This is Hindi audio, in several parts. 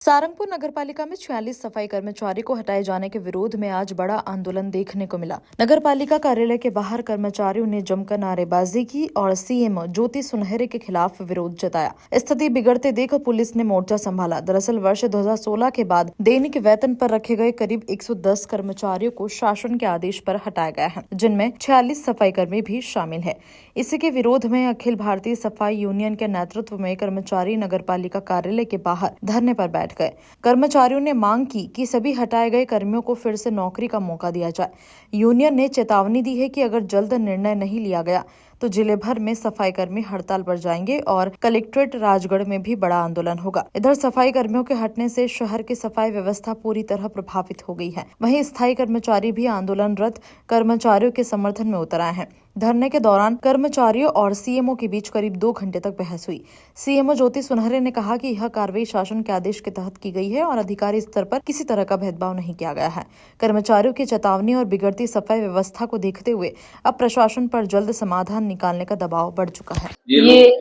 सारंगपुर नगरपालिका में 46 सफाई कर्मचारी को हटाए जाने के विरोध में आज बड़ा आंदोलन देखने को मिला। नगरपालिका कार्यालय के बाहर कर्मचारियों ने जमकर नारेबाजी की और सीएम ज्योति सुनहरे के खिलाफ विरोध जताया। स्थिति बिगड़ते देख पुलिस ने मोर्चा संभाला। दरअसल वर्ष 2016 के बाद दैनिक वेतन पर रखे गए करीब 110 कर्मचारियों को शासन के आदेश पर हटाया गया है, जिनमें 46 सफाई कर्मी भी शामिल है। इसी के विरोध में अखिल भारतीय सफाई यूनियन के नेतृत्व में कर्मचारी नगरपालिका कार्यालय के बाहर धरने पर बैठ गए। कर्मचारियों ने मांग की कि सभी हटाए गए कर्मियों को फिर से नौकरी का मौका दिया जाए। यूनियन ने चेतावनी दी है कि अगर जल्द निर्णय नहीं लिया गया तो जिले भर में सफाई कर्मी हड़ताल पर जाएंगे और कलेक्ट्रेट राजगढ़ में भी बड़ा आंदोलन होगा। इधर सफाई कर्मियों के हटने से शहर की सफाई व्यवस्था पूरी तरह प्रभावित हो गई है। वहीं स्थायी कर्मचारी भी आंदोलनरत कर्मचारियों के समर्थन में उतर आए हैं। धरने के दौरान कर्मचारियों और सीएमओ के बीच करीब 2 घंटे तक बहस हुई। सीएमओ ज्योति सुनहरे ने कहा कि यह कार्रवाई शासन के आदेश के तहत की गई है और अधिकारी स्तर पर किसी तरह का भेदभाव नहीं किया गया है। कर्मचारियों की चेतावनी और बिगड़ती सफाई व्यवस्था को देखते हुए अब प्रशासन पर जल्द समाधान निकालने का दबाव बढ़ चुका है। ये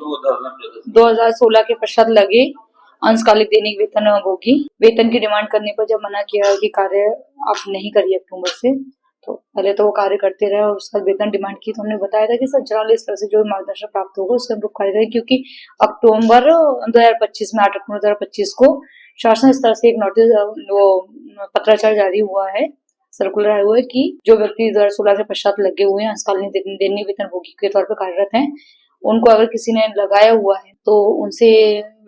2016 के पश्चात लगे अंशकालिक दैनिक वेतन की डिमांड करने पर जब मना किया कि कार्य आप नहीं करिए अक्टूबर से, तो पहले तो वो कार्य करते रहे और उसका वेतन डिमांड की, तो हमने बताया था कि सर जल्द इस तरह से जो मार्गदर्शन प्राप्त होगा उससे हम लोग कार्य करें, क्योंकि अक्टूबर 2025 में 8 अक्टूबर 2025 को शासन स्तर से एक नोटिस वो पत्राचार जारी हुआ है, सर्कुलर आया हुआ है कि जो व्यक्ति 2016 के पश्चात लगे हुए हैं अंशकालीन दैनिक वेतनभोगी के तौर पर कार्यरत हैं, उनको अगर किसी ने लगाया हुआ है तो उनसे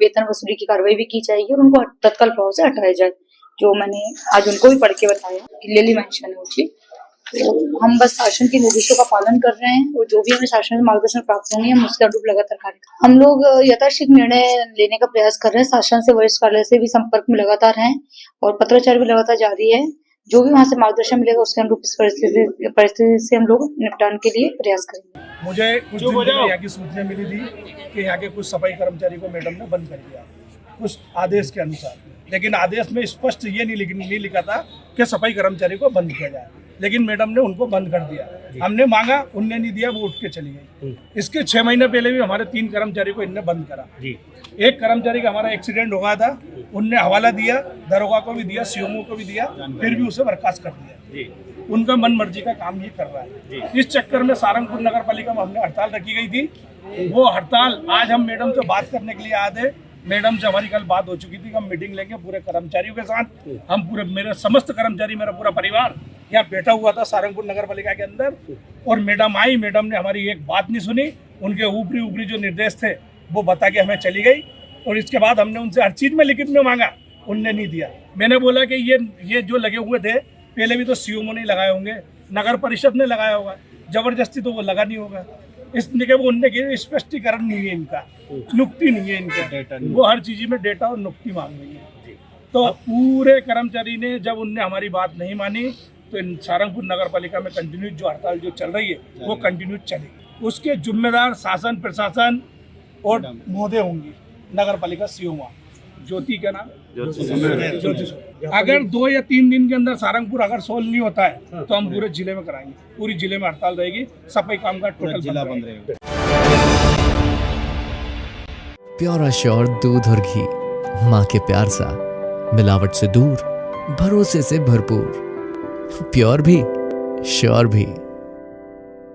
वेतन वसूली की कार्रवाई भी की जाएगी और उनको तत्काल प्रभाव से हटाया जाए। जो मैंने आज उनको भी पढ़ के बताया, क्लियरली मेंशन है उसी। तो हम बस शासन के निर्देशों का पालन कर रहे हैं और जो भी हमें शासन से मार्गदर्शन प्राप्त होंगे हम उसके अनुरूप लगातार कार्य करें। हम लोग यथाशीघ्र निर्णय लेने का प्रयास कर रहे हैं। शासन से वरिष्ठ कार्यालय से भी संपर्क में लगातार हैं और पत्राचार भी लगातार जारी है। जो भी वहाँ से मार्गदर्शन मिलेगा उसके अनुरूप इस परिस्थिति से हम लोग निपटान के लिए प्रयास करेंगे। मुझे कुछ दिन पहले यहाँ की सूचना मिली थी कि यहाँ के कुछ सफाई कर्मचारी को मैडम ने बंद कर दिया कुछ आदेश के अनुसार, लेकिन आदेश में स्पष्ट ये नहीं लिखा था कि सफाई कर्मचारी को बंद किया जाए, लेकिन मैडम ने उनको बंद कर दिया। हमने मांगा, उनने नहीं दिया, वो उठ के चली गई। इसके 6 महीने पहले भी हमारे 3 कर्मचारी को इनने बंद करा। एक कर्मचारी का हमारा एक्सीडेंट हो गया था, उनने हवाला दिया, दरोगा को भी दिया, सीएमओ को भी दिया, फिर भी उसे बर्खास्त कर दिया। उनका मन मर्जी का काम ये कर रहा है। इस चक्कर में सारंगपुर नगर पालिका में हमने हड़ताल रखी गई थी। वो हड़ताल आज हम मैडम से बात करने के लिए आए थे। मैडम से हमारी कल बात हो चुकी थी कि हम मीटिंग लेंगे पूरे कर्मचारियों के साथ। हम पूरे मेरे समस्त कर्मचारी, मेरा पूरा परिवार यहाँ बैठा हुआ था सारंगपुर नगर पालिका के अंदर, और मैडम आई। मैडम ने हमारी एक बात नहीं सुनी। उनके ऊपरी जो निर्देश थे वो बता के हमें चली गई, और इसके बाद हमने उनसे हर चीज़ में लिखित में मांगा, उनने नहीं दिया। मैंने बोला कि ये जो लगे हुए थे पहले भी तो सीएमओ ने लगाए होंगे, नगर परिषद ने लगाया होगा, जबरदस्ती तो वो लगा नहीं होगा। इसलिए वो उनने स्पष्टीकरण नहीं है, इनका नुक्ति नहीं है इनका, वो हर चीज़ में डेटा और नुक्ति मांग रही है। तो पूरे कर्मचारी ने जब उनने हमारी बात नहीं मानी तो सारंगपुर नगर पालिका में कंटिन्यू जो हड़ताल जो चल रही है वो कंटिन्यू चलेगी। उसके जिम्मेदार शासन प्रशासन और महोदय होंगी, नगर पालिका सीओ ज्योति का नाम ज्योति। अगर 2 या 3 दिन के अंदर सारंगपुर अगर सोल्व नहीं होता है तो हम पूरे जिले में कराएंगे। पूरी जिले में हड़ताल रहेगी, सफाई कामगार टोटल जिला बंद रहेगा। प्योर श्योर दूध और घी, माँ के प्यार सा, मिलावट से दूर, भरोसे से भरपूर, प्योर भी श्योर भी।